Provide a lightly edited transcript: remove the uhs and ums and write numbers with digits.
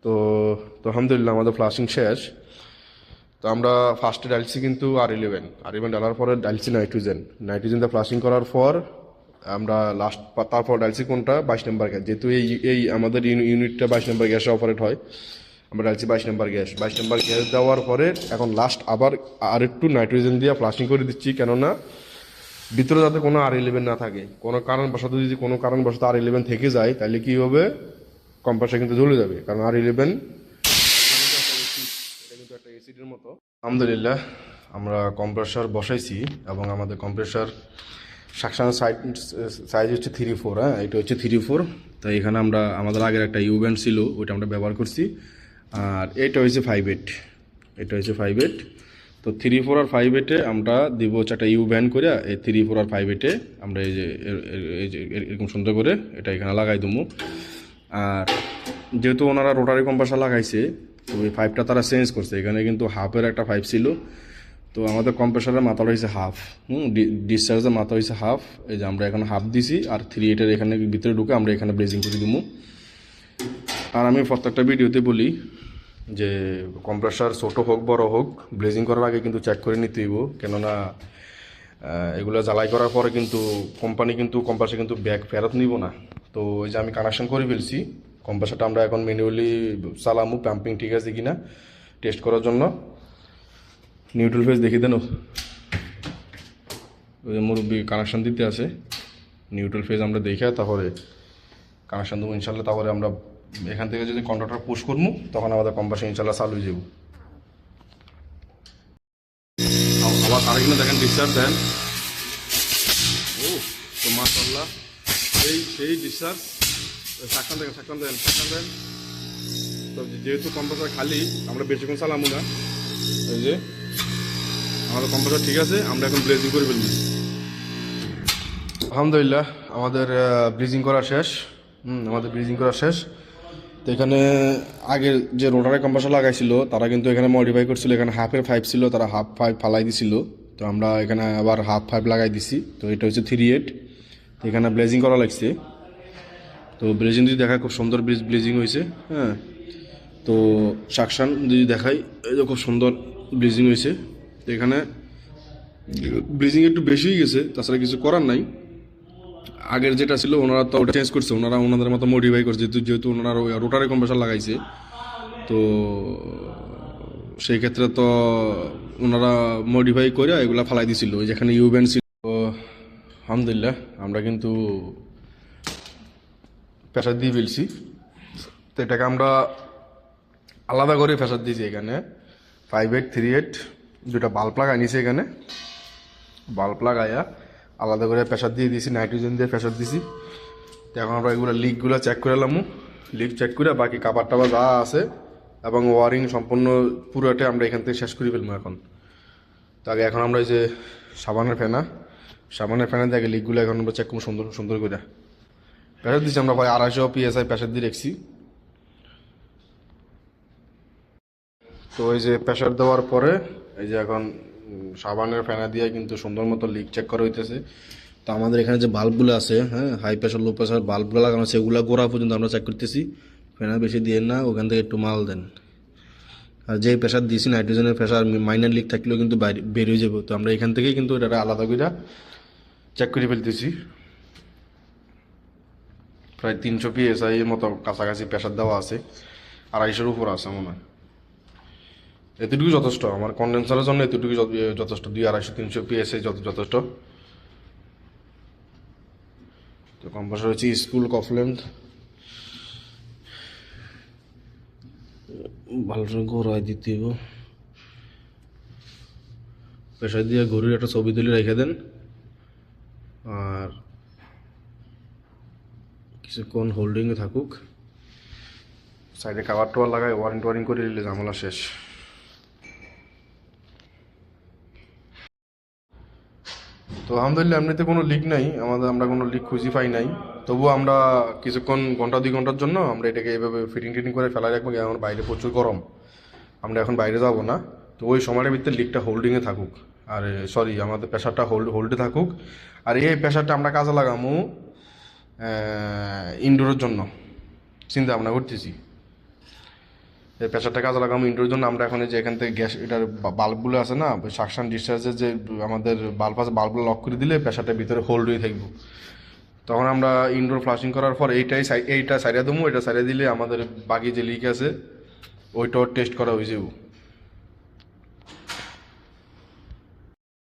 তো তো আলহামদুলিল্লাহ আমাদের ফ্লাশিং শেষ। তো আমরা ফার্স্টে ডালছি কিন্তু আর ইলেভেন ডালার পরে ডালছি নাইট্রোজেনটা ফ্লাশিং করার পর আমরা লাস্ট তারপর ডালছি কোনটা 22 নম্বর গ্যাস, যেহেতু এই এই আমাদের ইউনিটটা 22 নম্বর গ্যাসে অপারেট হয়। আমরা ডালছি 22 নম্বর গ্যাস দেওয়ার পরে এখন লাস্ট আবার আরেকটু নাইট্রোজেন দিয়ে ফ্লাশিং করে দিচ্ছি, কেননা ভিতরে যাতে কোনো আর ইলেভেন না থাকে। কোনো কারণবশত যদি কোনো কারণবশত আর ইলেভেন থেকে যায় তাহলে কি হবে, কম্প্রেসার কিন্তু জ্বলে যাবে, কারণ আর ইলেভেন এটা কিন্তু একটা অ্যাসিডের মতো। আলহামদুলিল্লাহ আমরা কম্প্রেসার বসাইছি এবং আমাদের কম্প্রেসার সাকশন সাইজ হচ্ছে 3-4। হ্যাঁ, এটা হচ্ছে 3-4। তো এখানে আমরা আমাদের আগের একটা ইউব্যান্ড ছিল, ওইটা আমরা ব্যবহার করছি। আর এটা হচ্ছে 5/8, এটা হচ্ছে 5/8। তো 3-4 আর 5/8-এ আমরা দিব হচ্ছে একটা ইউব্যান্ড করে, এই 3-4 আর 5/8-এ আমরা এই যে এরকম সুন্দর করে এটা এখানে লাগাই দেবো। আর যেহেতু ওনারা রোটারি কম্প্রেসার লাগাইছে, তো ওই পাইপটা তারা চেঞ্জ করছে। এখানে কিন্তু হাফের একটা পাইপ ছিল, তো আমাদের কম্প্রেসারের মাথাটা হয়েছে হাফ, ডিসচার্জের মাথা হয়েছে হাফ। এই যে আমরা এখানে হাফ দিছি, আর 3/8-এর এখানে ভিতরে ঢুকে আমরা এখানে ব্লেজিং করে দিব। আর আমি প্রত্যেকটা ভিডিওতে বলি যে কম্প্রেসার ছোটো হোক বড় হোক, ব্লেজিং করার আগে কিন্তু চেক করে নিতে হইব, কেননা এগুলো জ্বালাই করার পরে কিন্তু কোম্পানি কিন্তু কম্প্রেসার কিন্তু ব্যাক ফেরত নিব না। তো ওই যে আমি কানেকশন করে ফেলছি, কম্প্রেসারটা আমরা এখন ম্যানুয়ালি চালামু পাম্পিং ঠিক আছে কিনা টেস্ট করার জন্য। নিউট্রাল ফেজ দেখি দেন, ওই যে মুরব্বী কানেকশন দিতে আছে, নিউট্রাল ফেজ আমরা দেখে তারপরে কানেকশন দেবো ইনশাল্লাহ। তারপরে আমরা এখান থেকে যদি কন্ট্রাক্টর পুশ করবো তখন আমাদের কম্প্রেসার ইনশাল্লাহ চালু হয়ে যাব। আবার আরেকদিন দেখেন ডিসচার্জ দেন, ও তো মাশাআল্লাহ সেই ডিসচার্জ। সাকশন দেন। তো যেহেতু কম্প্রেসার খালি, আমরা বেশিক্ষণ চালামু না। এই যে আমাদের কম্প্রেসার ঠিক আছে, আমরা এখন ব্লেজিং করে ফেলবো। আলহামদুলিল্লাহ আমাদের ব্লিজিং করা শেষ। তো এখানে আগের যে রোটারি কম্প্রেসার লাগাইছিল তারা কিন্তু এখানে মডিফাই করছিল, এখানে হাফের পাইপ ছিল, তারা হাফ পাইপ ফালাই দিছিল। তো আমরা এখানে আবার হাফ পাইপ লাগাই দিছি। তো এটা হচ্ছে 3/8। তো এখানে ব্লেজিং করা লাগছে। তো ব্লেজিং যদি দেখা খুব সুন্দর ব্লেজিং হয়েছে। হ্যাঁ, তো সাকশান যদি দেখাই, এই যে খুব সুন্দর ব্লিজিং হয়েছে। তো এখানে ব্লিজিং একটু বেশি হয়ে গেছে, তাছাড়া কিছু করার নাই। আগের যেটা ছিল ওনারা তো ওটা চেঞ্জ করছে, ওনারা ওনাদের মতো মডিফাই করছে, যেহেতু ওনারা রোটারি কম্প্রেসার লাগাইছে। তো সেই ক্ষেত্রে তো ওনারা মডিফাই করে এগুলা ফালাই দিছিল, যেখানে ইউবেন ছিল। তো আলহামদুলিল্লাহ আমরা কিন্তু প্রেসার দিয়ে ফেলছি। তো এটাকে আমরা আলাদা করে প্রেসার দিয়েছি। এখানে 5/8 3/8 দুটা বাল্ব লাগাই নিয়েছি, এখানে বাল্ব লাগাইয়া আলাদা করে প্রেসার দিয়ে দিয়েছি, নাইট্রোজেন দিয়ে প্রেসার দিয়েছি। তো এখন আমরা এগুলো লিকগুলো চেক করে এলাম, লিক চেক করে বাকি কাবার টাবার যা আছে এবং ওয়ারিং সম্পূর্ণ পুরোটা আমরা এখান থেকে শেষ করে ফেলবো এখন। তো আগে এখন আমরা এই যে সাবানের ফ্যানের দিয়ে আগে লিকগুলো এখন আমরা চেক করবো সুন্দর সুন্দর করে। প্রেসার দিচ্ছি আমরা প্রায় 250 PSI প্রেসার দিয়ে রেখেছি। তো এই যে প্রেসার দেওয়ার পরে এই যে এখন সাবানের ফ্যানা দিয়ে কিন্তু সুন্দর মতো লিক চেক করা হইতেছে। তো আমাদের এখানে যে বাল্বগুলো আছে, হ্যাঁ, হাই প্রেসার লো প্রেসার বাল্বগুলো লাগানো আছে, এগুলো গোড়া পর্যন্ত আমরা চেক করতেছি। ফ্যানা বেশি দিয়ে না, ওখান থেকে একটু মাল দেন। আর যে প্রেসার দিয়েছি নাইট্রোজেনের প্রেসার মাইনার লিক থাকলেও কিন্তু বের হয়ে যাবে। তো আমরা এখান থেকেই কিন্তু এটা আলাদা করে চেক করে ফেলতেছি। প্রায় 300 PSI এর মতো কাছাকাছি প্রেসার দেওয়া আছে, 250-এর উপর আছে মনে হয়। এতটুকু যথেষ্ট, আমার কন্ডেন্সারের জন্য এতটুকু যথেষ্ট, 200-250-300 PSI যথেষ্ট। তো কম্প্রেসার হচ্ছে স্কুল কফলেন্ট, ভালো ঘোরাই দিতে হইব। প্রেসার দিয়ে ঘড়ির একটা ছবি তুলে রেখে দেন, আর কিছুক্ষণ হোল্ডিংয়ে থাকুক। সাইডে কাভার টাওয়ার লাগায় ওয়ারিং করে দিলে ঝামেলা শেষ। তো আলহামদুলিল্লাহ এমনিতে কোনো লিক নাই আমরা কোনো লিক খুঁজে পাই নাই। তবুও আমরা কিছুক্ষণ ঘন্টা 2 ঘন্টার জন্য আমরা এটাকে এভাবে ফিটিং করে ফেলাই রাখবো, কারণ বাইরে প্রচুর গরম, আমরা এখন বাইরে যাব না। তো ওই সময়টার ভিতরে লিকটা হোল্ডিংয়ে থাকুক, আর সরি আমাদের প্রেশারটা হোল্ডে থাকুক। আর এই প্রেশারটা আমরা কাজে লাগামো ইনডোরের জন্য চিন্তা ভাবনা করতেছি। এই প্রেশারটা কাজে লাগাবো ইনডোর জন্য। আমরা এখন এই যে এখান থেকে গ্যাস এটার বাল্বগুলো আছে না, সাকশন ডিসচার্জের যে আমাদের বাল্ব আছে, বাল্বগুলো লক করে দিলে প্রেশারটা ভিতরে হোল্ড হয়ে থাকবো। তখন আমরা ইনডোর ফ্লাশিং করার পর এইটা সাইডে দেবো, এটা সাইডে দিলে আমাদের বাকি যে লিক আছে ওইটাও টেস্ট করা হয়ে যাবো।